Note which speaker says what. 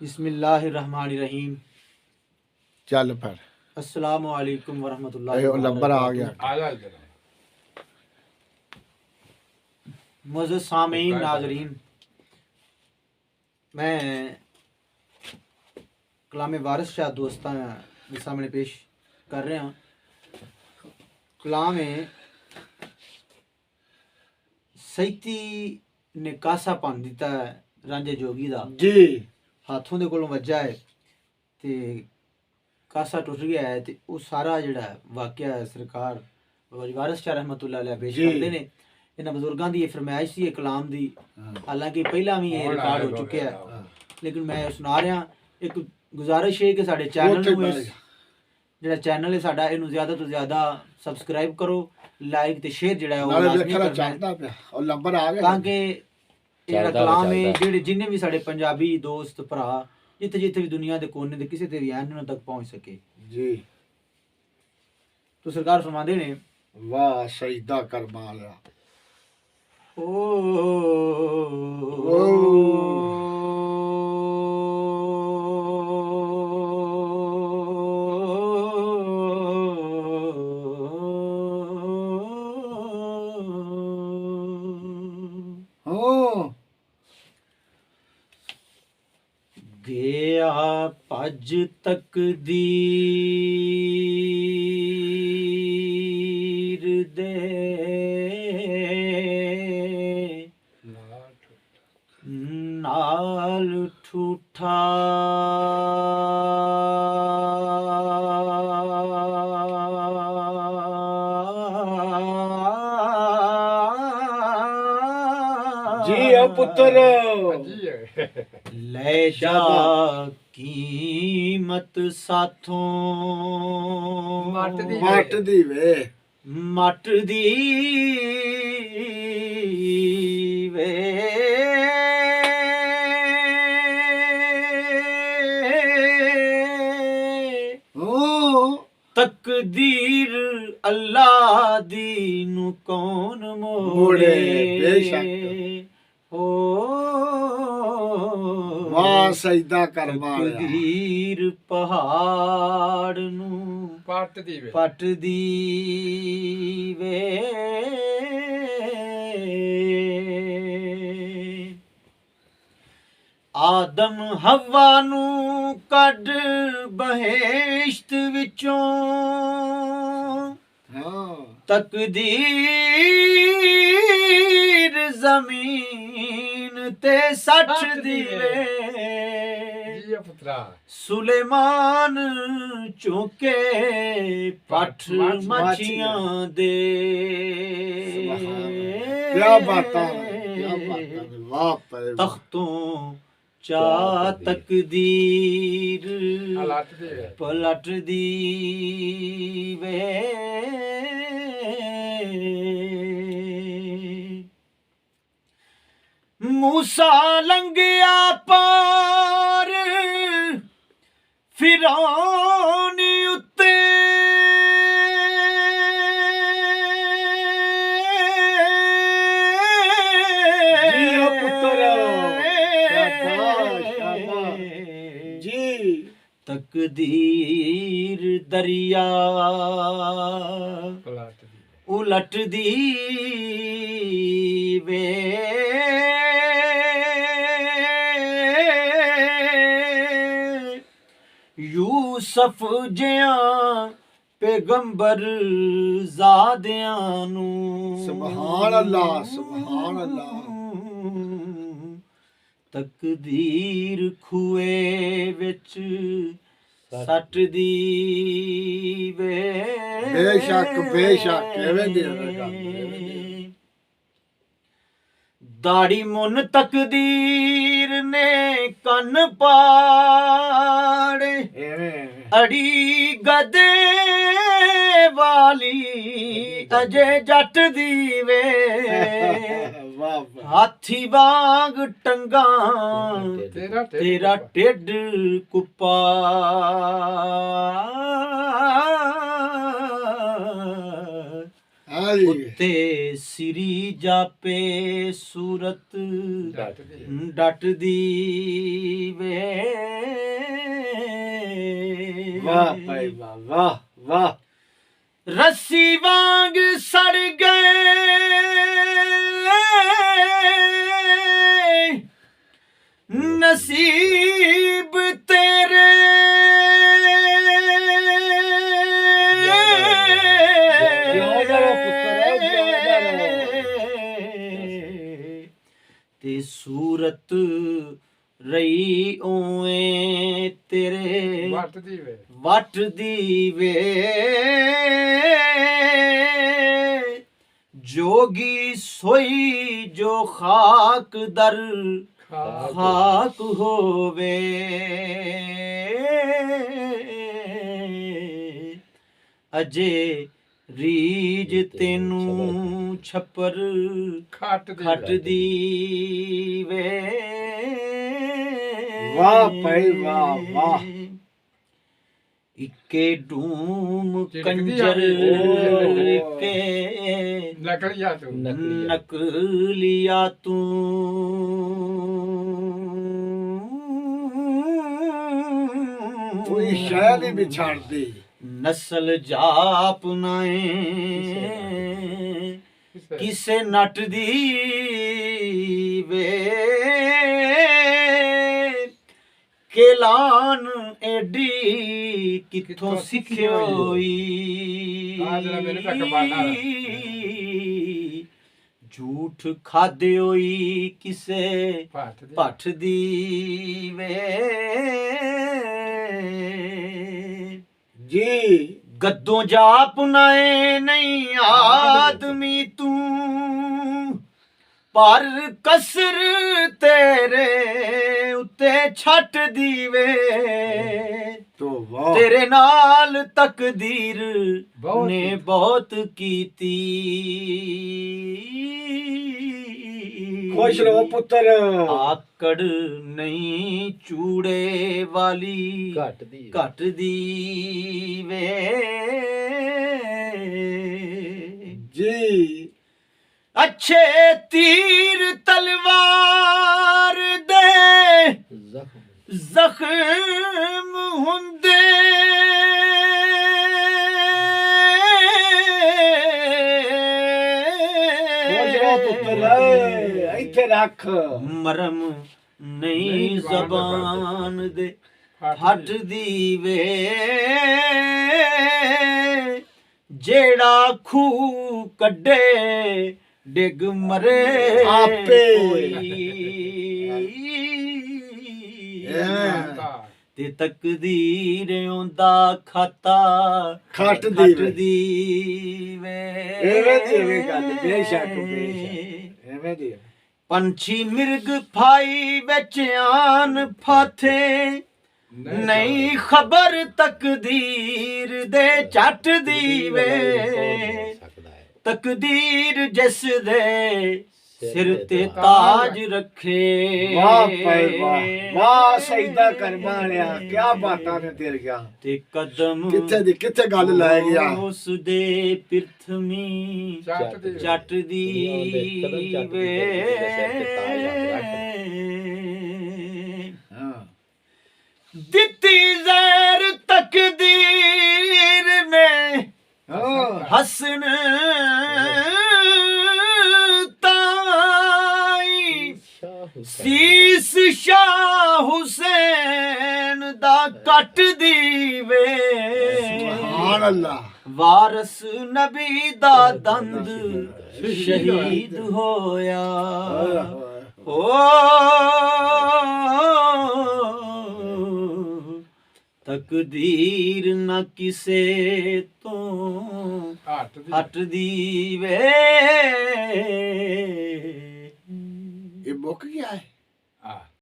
Speaker 1: बिस्मिल्लाहिर्रहमानिर्रहीम।
Speaker 2: चल फिर
Speaker 1: अस्सलामु अलैकुम वरहमतुल्लाहि
Speaker 2: नंबर आ गया।
Speaker 1: मुअज़्ज़ज़ सामीन नाज़रीन, मैं कलाम वारिस शाह दोस्तां दे सामने पेश कर रहा। कलाम सैती ने कासा भन दिता है रांझे जोगी दा
Speaker 2: जी
Speaker 1: हाथों दे कोलों वज्जा है ते कासा टुट गया है ते वो सारा जिहड़ा वाकया है सरकार वारिस शाह रहमतुल्लाह अलैह पेश
Speaker 2: जी।
Speaker 1: करते ने। इन्हां बजुर्गां दी फरमाइश सी कलाम दी, हालांकि पहला भी ये रिकॉर्ड हो चुका है, लेकिन मैं सुना रहा। एक गुजारिश है कि साडे चैनल नूं इस ਜਿਹੜਾ ਚੈਨਲ ਹੈ ਸਾਡਾ ਇਹਨੂੰ ਜ਼ਿਆਦਾ ਤੋਂ ਜ਼ਿਆਦਾ ਸਬਸਕ੍ਰਾਈਬ ਕਰੋ, ਲਾਈਕ ਤੇ ਸ਼ੇਅਰ ਜਿਹੜਾ ਹੈ ਉਹ
Speaker 2: ਨਾਲੇ
Speaker 1: ਲਾਜ਼ਮੀ
Speaker 2: ਵੇਖਣਾ
Speaker 1: ਕਰਨਾ
Speaker 2: ਚਾਹਦਾ ਪਿਆ ਉਹ ਨੰਬਰ ਆ ਗਿਆ
Speaker 1: ਤਾਂ ਕਿ ਇਹ ਜਿਹੜਾ ਕਲਾਮ ਹੈ ਜਿਹੜੇ ਜਿੰਨੇ ਵੀ ਸਾਡੇ ਪੰਜਾਬੀ ਦੋਸਤ ਭਰਾ ਜਿੱਥੇ ਜਿੱਥੇ ਵੀ ਦੁਨੀਆ ਦੇ ਕੋਨੇ ਦੇ ਕਿਸੇ ਤੇ ਵੀ ਐਨ ਤੱਕ ਪਹੁੰਚ ਸਕੇ
Speaker 2: ਜੀ।
Speaker 1: ਤੋ ਸਰਕਾਰ ਫਰਮਾਉਂਦੇ ਨੇ,
Speaker 2: ਵਾਹ ਸਜਦਾ ਕਰਮਾ ਲਿਆ
Speaker 1: ਗਿਆ ਭੱਜ ਤਕਦੀਰ ਦੇ ਨਾਲ ਠੂਠਾ
Speaker 2: ਜੀ ਆ ਪੁੱਤਰ
Speaker 1: ਲੈ ਜਾ ਕੀਮਤ ਸਾਥੋਂ
Speaker 2: ਮੱਟ ਦੀ ਵੇ
Speaker 1: ਮੱਟ ਦੀ ਵੇ ਤਕਦੀਰ ਅੱਲਾ ਦੀ ਨੂੰ ਕੌਣ ਮੋੜੇ
Speaker 2: ਬੇਸ਼ੱਕ
Speaker 1: ਹੋ
Speaker 2: ਵਾਹ ਸਜਦਾ ਕਰਮਾ ਲਿਆ
Speaker 1: ਤਕਦੀਰ ਪਹਾੜ ਨੂੰ ਪੱਟ ਦੀ ਵੇ ਆਦਮ ਹਵਾ ਨੂੰ ਕੱਢ ਬਹਿਸ਼ਤ ਵਿੱਚੋਂ ਤਕਦੀਰ ਜ਼ਮੀਨ ਤੇ ਸੱਟ ਦੀ ਵੇ ਸੁਲੇਮਾਨ ਚੁੱਕੇ ਪੱਠ ਮੱਛੀਆਂ ਦੇ
Speaker 2: ਕਿਆ ਬਾਤਾਂ ਵਾਹ
Speaker 1: ਤਖਤੋਂ ਚਾ ਤਕਦੀਰ ਪਲਟ ਦੀ ਵੇ मूसा लंघिया पार फिरौन उत्ते तकदीर दरिया उलट दी वे यूसुफ जियां पैगंबर ज़ादियां नू
Speaker 2: सुभान अल्लाह सुभान अल्लाह
Speaker 1: तकदीर खुए विच सट दी वे
Speaker 2: बेशक एवें दी
Speaker 1: दाढ़ी मुन तकदीर ने कन पाड़े अड़ी गदे वाली अजे जट दी वे हाथी वांग टंगा तेरा टिड कुप्पा
Speaker 2: ਹਾਂਜੀ
Speaker 1: ਉੱਤੇ ਸਿਰੀ ਜਾਪੇ ਸੂਰਤ ਡਟ ਦੀ ਵੇ
Speaker 2: ਵਾਹ ਭਾਈ ਵਾਹ ਵਾਹ ਵਾਹ
Speaker 1: ਰੱਸੀ ਵਾਂਗ ਸੜ ਗਏ ਨਸੀਬ ਤੇਰੇ ਤੇ ਸੂਰਤ ਰਹੀ ਓਏ ਤੇਰੇ ਵੱਟ ਦੀ ਵੇ ਜੋਗੀ ਸੋਈ ਜੋ ਖਾਕ ਦਰ ਖਾਕ ਹੋਵੇ ਅਜੇ ਰੀਜ ਤੈਨੂੰ ਛੱਪਰ ਖੱਟ ਦੀ ਵੇ
Speaker 2: ਵਾਹ ਭਾਈ ਵਾਹ ਵਾਹ
Speaker 1: ਇੱਕੇ ਡੂਮ ਕੰਜਰ ਕੇ ਨਕਲੀਆ ਤੂੰ
Speaker 2: ਕੋਈ ਸ਼ੈ ਨਹੀਂ ਵਿਛੜਦੀ
Speaker 1: ਨਸਲ ਜਾਪ ਨਾਏ ਕਿਸੇ ਨੱਟ ਦੀ ਵੇ ਕੇਲਾਨ ਐਡੀ ਕਿੱਥੋਂ ਸਿੱਖਿਓਈ ਝੂਠ ਖਾਦਿਓਈ ਕਿਸੇ ਭੱਠ ਦੀ ਵੇ
Speaker 2: ਜੀ
Speaker 1: ਗੱਦੋਂ ਜਾਪ ਨਾਏ ਨਹੀਂ ਆਦਮੀ ਤੂੰ ਪਰ ਕਸਰ ਤੇਰੇ ਉੱਤੇ ਛੱਟ ਦੀਵੇ
Speaker 2: ਤੋ ਵਾਹ
Speaker 1: ਤੇਰੇ ਨਾਲ ਤਕਦੀਰ ਨੇ ਬਹੁਤ ਕੀਤੀ
Speaker 2: ਖੁਸ਼ ਰਹੋ ਪੁੱਤਰ
Speaker 1: ਆਕੜ ਨਹੀਂ ਚੂੜੇ ਵਾਲੀ ਘਟ ਦੀ ਵੇ
Speaker 2: ਜੀ
Speaker 1: ਅੱਛੇ ਤੀਰ ਤਲਵਾਰ ਦੇ ਜ਼ਖਮ ਹੁੰਦੇ
Speaker 2: ਇੱਥੇ ਰੱਖ
Speaker 1: ਮਰਮ ਨਹੀਂ ਜ਼ਬਾਨ ਦੇ ਹੱਟ ਦੀ ਵੇ ਜਿਹੜਾ ਖੂ ਕੱਢੇ ਡਿੱਗ ਮਰੇ
Speaker 2: ਆਪੇ
Speaker 1: ਤੇ ਤਕਦੀਰ ਆਉਂਦਾ ਖਾਤਾ
Speaker 2: ਖੱਟ
Speaker 1: ਦੀ ਵੇ
Speaker 2: ਐਵੇਂ ਦੀ ਗੱਲ ਬੇਸ਼ੱਕ ਐਵੇਂ ਦੀ
Speaker 1: ਪੰਛੀ ਮਿਰਗ ਫਾਈ ਵਿੱਚ ਆਨ ਫਾਥੇ ਨਹੀਂ ਖਬਰ ਤਕਦੀਰ ਦੇ ਝੱਟ ਦੀ ਵੇ ਤਕਦੀਰ ਜਿਸ ਦੇ ਸਿਰ ਤੇ ਤਾਜ ਰੱਖੇ
Speaker 2: ਵਾਹ ਭਾਈ ਵਾਹ ਵਾਹ ਸਜਦਾ ਕਰਮਾ ਵਾਲਿਆ ਕੀ ਬਾਤਾਂ ਨੇ ਤੇਰੀਆਂ
Speaker 1: ਤੇ ਕਦਮ
Speaker 2: ਕਿੱਥੇ ਗੱਲ ਲੈ ਗਿਆ
Speaker 1: ਉਸ ਦੇ ਪਿਰਥਮੀ ਚੱਟ ਦੀ ਵੇ ਦਿੱਤੀ ਜ਼ਹਿਰ ਤਕਦੀਰ ਨੇ ਹਸਨ ਤਾਈ ਸੀਸ ਸ਼ਾਹ ਹੁਸੈਨ ਦਾ ਕੱਟ ਦੀ ਵੇ
Speaker 2: ਸੁਭਾਨ ਅੱਲਾਹ
Speaker 1: ਵਾਰਸ ਨਬੀ ਦਾ ਦੰਦ ਸ਼ਹੀਦ ਹੋਇਆ ਤਕਦੀਰ ਨਾ ਕਿਸੇ ਤੋਂ ਹਟ ਦੀ ਵੇ
Speaker 2: ਇਹ ਮੁੱਕ ਗਿਆ ਹੈ